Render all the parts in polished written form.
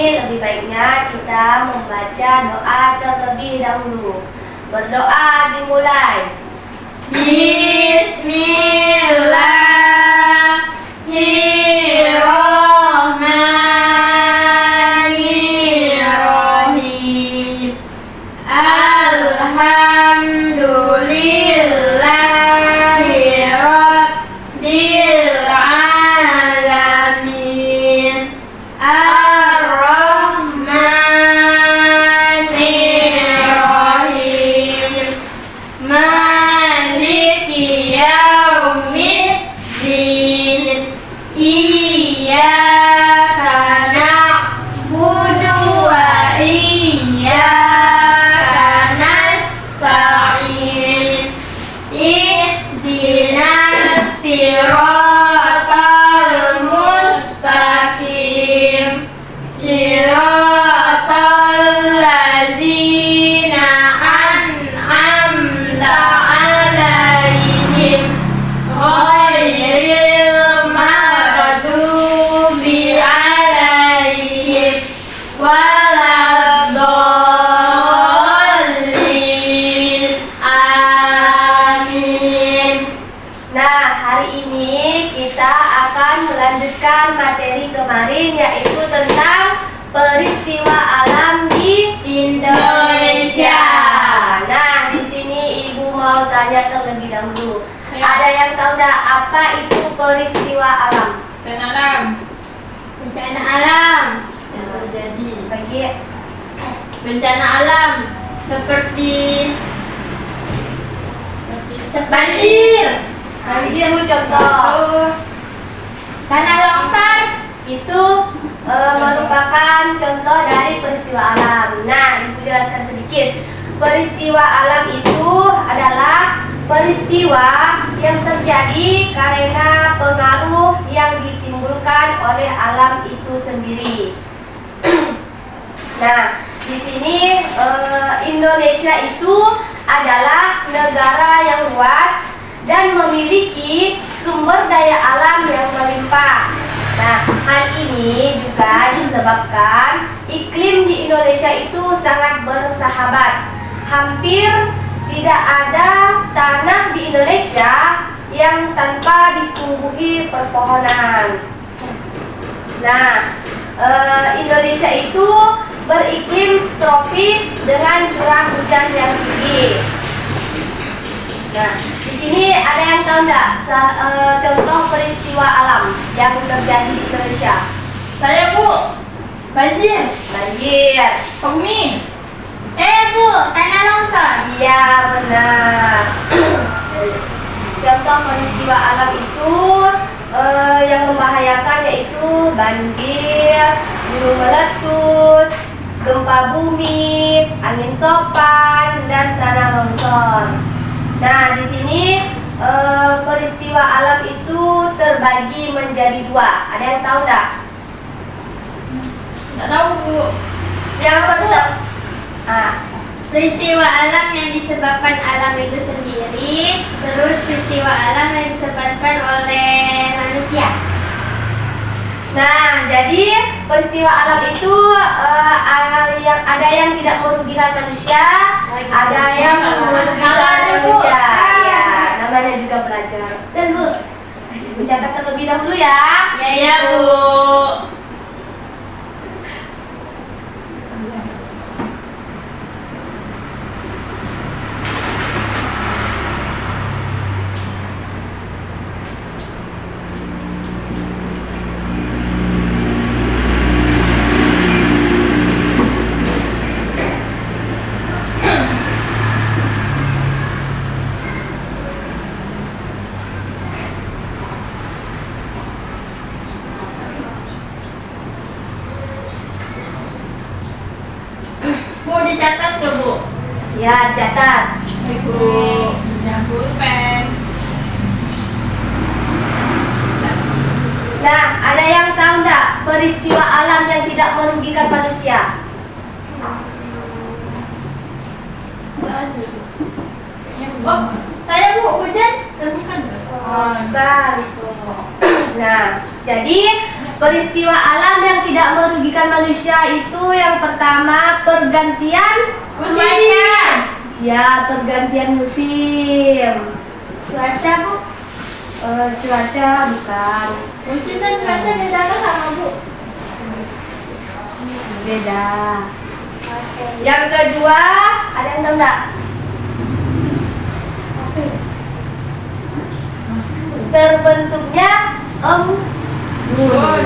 lebih baiknya kita membaca doa terlebih dahulu. Berdoa dimulai. Bismillahirrahmanirrahim. Alhamdulillahi rabbil alamin. Ar-Rahmanir-Rahim. Maliki yaumiddin. Iyyaka na'budu wa iyyaka nasta'in. Ihdinas siratal mustaqim. Siratal ladzina an'amta 'alaihim ghairil maghdubi 'alaihim waladdallin. Amin. Nah, hari ini kita akan melanjutkan materi kemarin, yaitu tentang peristiwa alam di Indonesia. Nah, di sini Ibu mau tanya terlebih dahulu. Ya. Ada yang tahu enggak apa itu peristiwa alam? Bencana alam yang terjadi. Bagi Bencana alam seperti banjir. itu contoh. Tanah longsor. Itu merupakan contoh dari peristiwa alam. Nah, Ibu jelaskan sedikit. Peristiwa alam itu adalah peristiwa yang terjadi karena pengaruh yang ditimbulkan oleh alam itu sendiri. Nah, di sini Indonesia itu adalah negara yang luas dan memiliki sumber daya alam yang melimpah. Nah, hal ini juga disebabkan iklim di Indonesia itu sangat bersahabat. Hampir tidak ada tanah di Indonesia yang tanpa ditumbuhi perpohonan. Nah, Indonesia itu beriklim tropis dengan curah hujan yang tinggi. Nah, di sini ada yang tahu enggak contoh peristiwa alam yang terjadi di Indonesia? Saya, Bu. Banjir. Banjir. Bumi. Bu, tanah longsor. Iya, benar. Contoh peristiwa alam itu yang membahayakan yaitu banjir, gunung meletus, gempa bumi, angin topan, dan tanah longsor. Nah, di sini peristiwa alam itu terbagi menjadi dua. Ada yang tahu enggak? Nggak tahu, Bu. Yang pertama, Peristiwa alam yang disebabkan alam itu sendiri, terus peristiwa alam yang disebabkan oleh manusia. nah, jadi peristiwa alam itu ada yang tidak merugikan manusia, ada yang merugikan manusia. Ya, namanya juga belajar. Dan Bu, mencatat terlebih dahulu ya. Ya, Bu. Mau dicatat tuh, Bu? Ya, catat. Ibu, yang pulpen. Nah, ada yang tahu enggak peristiwa alam yang tidak merugikan manusia? Oh, saya, Bu, hujan dan bukan. Bukan. Nah, jadi peristiwa alam yang tidak merugikan manusia itu yang pertama pergantian Musim. Ya, pergantian musim. Cuaca, Bu. Cuaca bukan. Musim dan cuaca beda kan sama, Bu? Beda. Oke. Yang kedua, ada yang tahu nggak? Terbentuknya embun.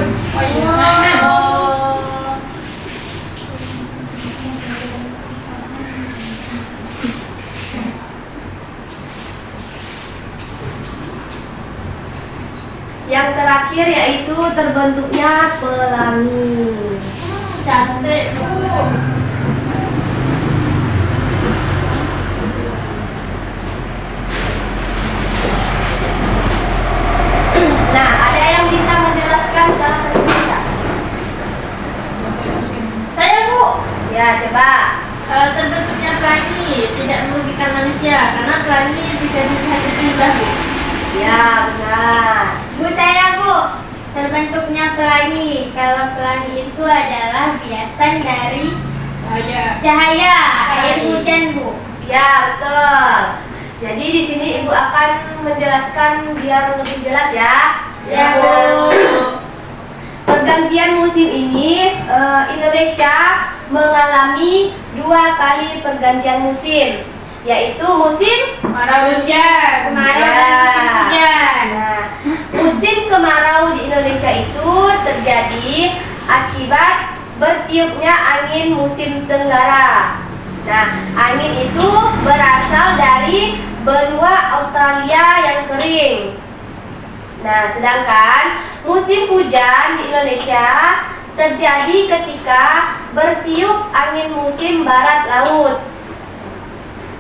Yang terakhir yaitu terbentuknya pelangi. Cantik, Bu. Nah, ada yang bisa menjelaskan salah satunya nggak? Saya, Bu. Ya, coba. Terbentuknya pelangi tidak merugikan manusia karena pelangi bisa dilihat itu indah, Bu. Ya, benar. Bu, saya, Bu. Terbentuknya pelangi. Kalau pelangi itu adalah biasan dari cahaya air hujan, Bu. Ya, betul. Jadi di sini Ibu akan menjelaskan biar lebih jelas ya. Ya, Bu. Pergantian musim ini Indonesia mengalami 2 kali pergantian musim, yaitu musim Kemarau dan musim hujan. Nah, musim kemarau di Indonesia itu terjadi akibat bertiupnya angin musim tenggara. Nah, angin itu berasal dari benua Australia yang kering. Nah, sedangkan musim hujan di Indonesia terjadi ketika bertiup angin musim barat laut.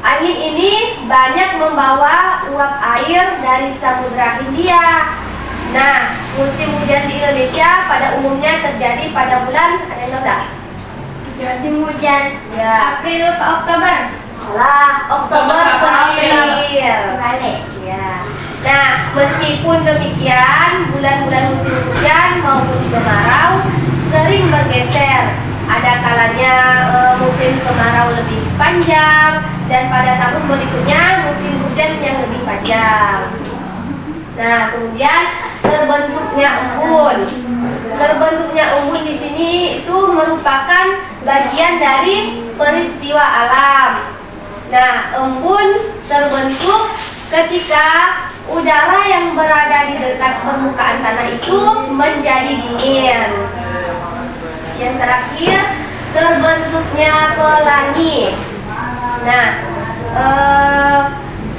Angin ini banyak membawa uap air dari Samudra Hindia. Nah, musim hujan di Indonesia pada umumnya terjadi pada bulan, ada yang tahu nggak? Musim hujan. Ya. April ke Oktober. Salah, Oktober ke April. Balik. Ya. Nah, meskipun demikian, bulan-bulan musim hujan maupun kemarau sering bergeser. Ada kalanya musim kemarau lebih panjang dan pada tahun berikutnya musim hujan yang lebih panjang. Nah, kemudian terbentuknya embun. Terbentuknya embun di sini itu merupakan bagian dari peristiwa alam. Nah, embun terbentuk ketika udara yang berada di dekat permukaan tanah itu menjadi dingin. Yang terakhir, terbentuknya pelangi. Nah,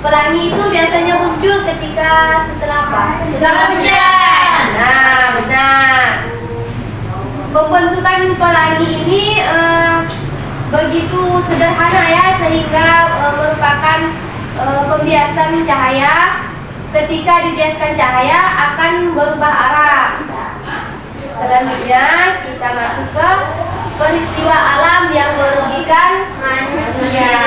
pelangi itu biasanya muncul ketika setelah apa? Setelah hujan. Nah, benar. Pembentukan pelangi ini begitu sederhana ya, sehingga merupakan pembiasan cahaya. Ketika dibiaskan cahaya akan berubah arah. Selanjutnya kita masuk ke peristiwa alam yang merugikan manusia.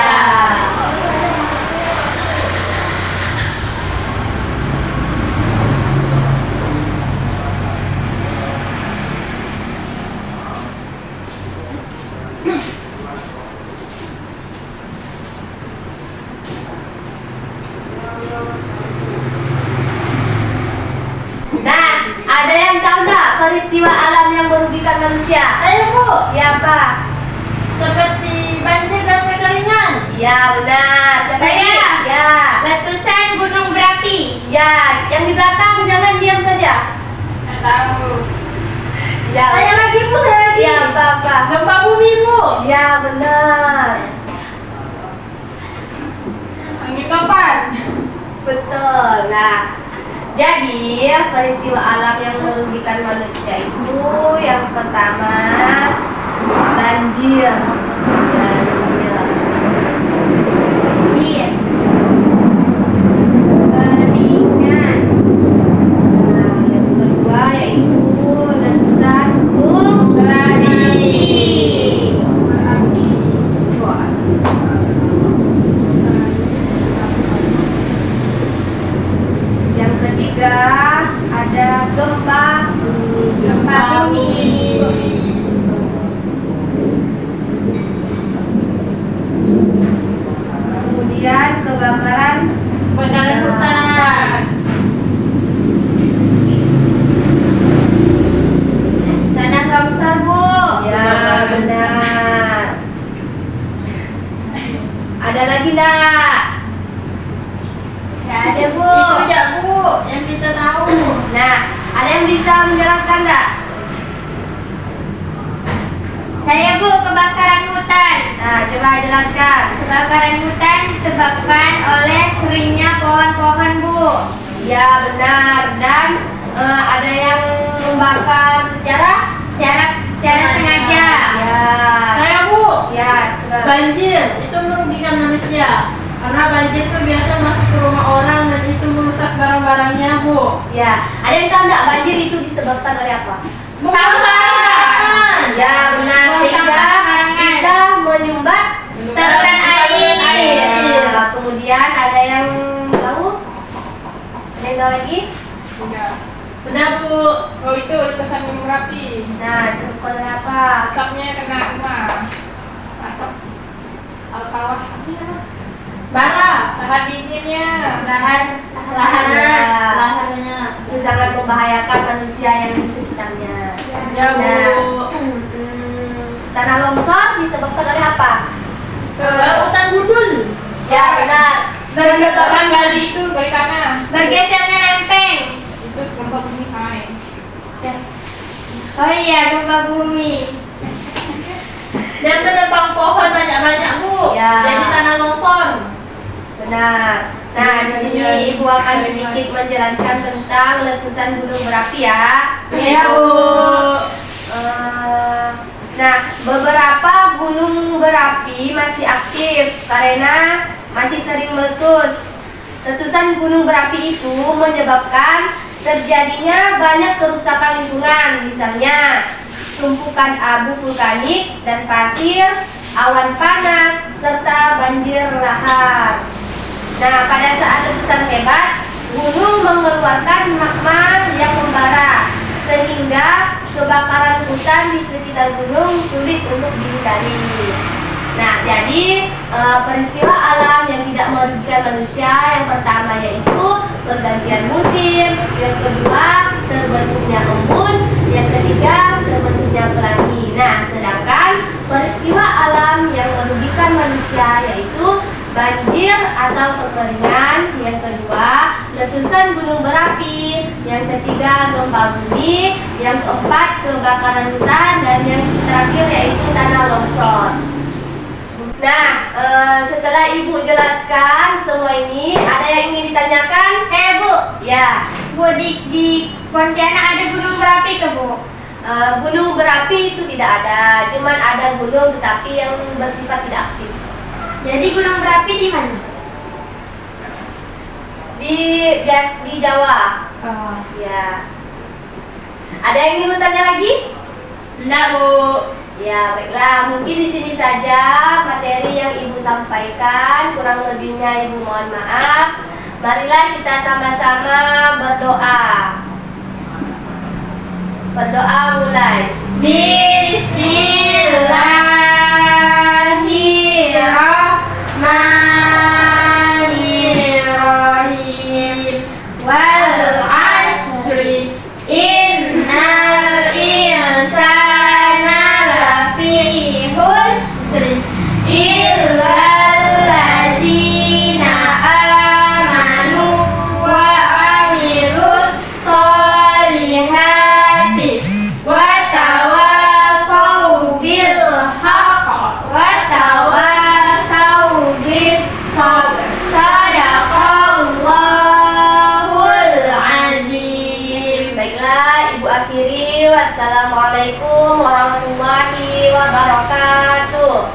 Nah, ada yang tahu nggak peristiwa alam yang merugikan manusia? Saya, Bu. Ya, apa? Seperti banjir dan kekeringan. Ya, benar. Siapa Saya. ini? Ya. Letusan gunung berapi. Ya, yang di belakang jangan diam saja. Nggak tahu. Ya. Saya lagi, Bu. Saya lagi. Ya, apa? Gempa bumi, Bu. Ya, benar. Angin topan. Betul. Nah, jadi peristiwa alam yang merugikan manusia itu yang pertama banjir. Banjir. Banjir. Keringan. Nah, yang kedua yaitu letusan gunung Berapi. Yang ketiga ada gempa bumi. Gempa bumi. enggak? Nggak ada, Bu. Itu aja Bu, yang kita tahu. Nah, ada yang bisa menjelaskan enggak? Saya, Bu, kebakaran hutan. Nah, coba jelaskan. Kebakaran hutan disebabkan oleh keringnya pohon-pohon, Bu. Ya, benar. Dan ada yang membakar secara Secara sengaja. ya. Saya Bu, Ya, coba. banjir itu merugikan manusia. Karena banjir itu biasa masuk ke rumah orang dan itu merusak barang-barangnya Bu. Ya, ada yang tahu enggak banjir itu disebabkan oleh apa? Sampah. Ya, benar. Buang Sehingga sampah sembarangan. bisa menyumbat Saluran air. Nah, kemudian ada yang tahu? Ada yang tahu lagi? Udah Bu, oh itu letusan gunung Merapi. Nah, disebabkan oleh apa? Asapnya kena rumah. Asap al-kawah. Bara, lahar dinginnya. Lahan panas. Laharnya. Itu sangat membahayakan manusia yang di sekitarnya. Ya Bu. Tanah longsor disebabkan oleh apa? Hutan gundul. Ya, benar. Orang gali itu gali tanah. bergesernya lempeng. Itu gempa bumi sama ya. Oh iya, gempa bumi. Dan menebang pohon banyak-banyak Bu. Ya. Jadi tanah longsor. Benar. Nah, di sini Ibu akan sedikit menjelaskan tentang letusan gunung berapi ya. Iya Bu. Nah, beberapa gunung berapi masih aktif karena masih sering meletus. Letusan gunung berapi itu menyebabkan terjadinya banyak kerusakan lingkungan, misalnya tumpukan abu vulkanik dan pasir, awan panas, serta banjir lahar. Nah, pada saat letusan hebat, gunung mengeluarkan magma yang membara, sehingga kebakaran hutan di sekitar gunung sulit untuk dihindari. Nah, jadi peristiwa alam yang tidak merugikan manusia yang pertama yaitu pergantian musim, yang kedua terbentuknya embun, yang ketiga terbentuknya pelangi. Nah, sedangkan peristiwa alam yang merugikan manusia yaitu banjir atau kekeringan, yang kedua letusan gunung berapi, yang ketiga gempa bumi, yang keempat kebakaran hutan, dan yang terakhir yaitu tanah longsor. Nah, setelah Ibu jelaskan semua ini, ada yang ingin ditanyakan? Bu, Ya, Bu, di Pontianak ada gunung berapi ke Bu? gunung berapi itu tidak ada, cuman ada gunung tetapi yang bersifat tidak aktif. Jadi gunung berapi di mana? Di Jawa. Ya. Ada yang ingin bertanya lagi? Enggak Bu. Ya, baiklah. Mungkin di sini saja materi yang Ibu sampaikan. Kurang lebihnya Ibu mohon maaf. Marilah kita sama-sama berdoa. Berdoa mulai. Bismillahirrahmanirrahim. Wal asri innal insana lafi husri illal ladzina amanu wa amilus solihati wa tawasau bil haqq wa tawasau bis sabr. Sadaqallahul azim. Baiklah, Ibu akhiri. Wassalamualaikum warahmatullahi wabarakatuh.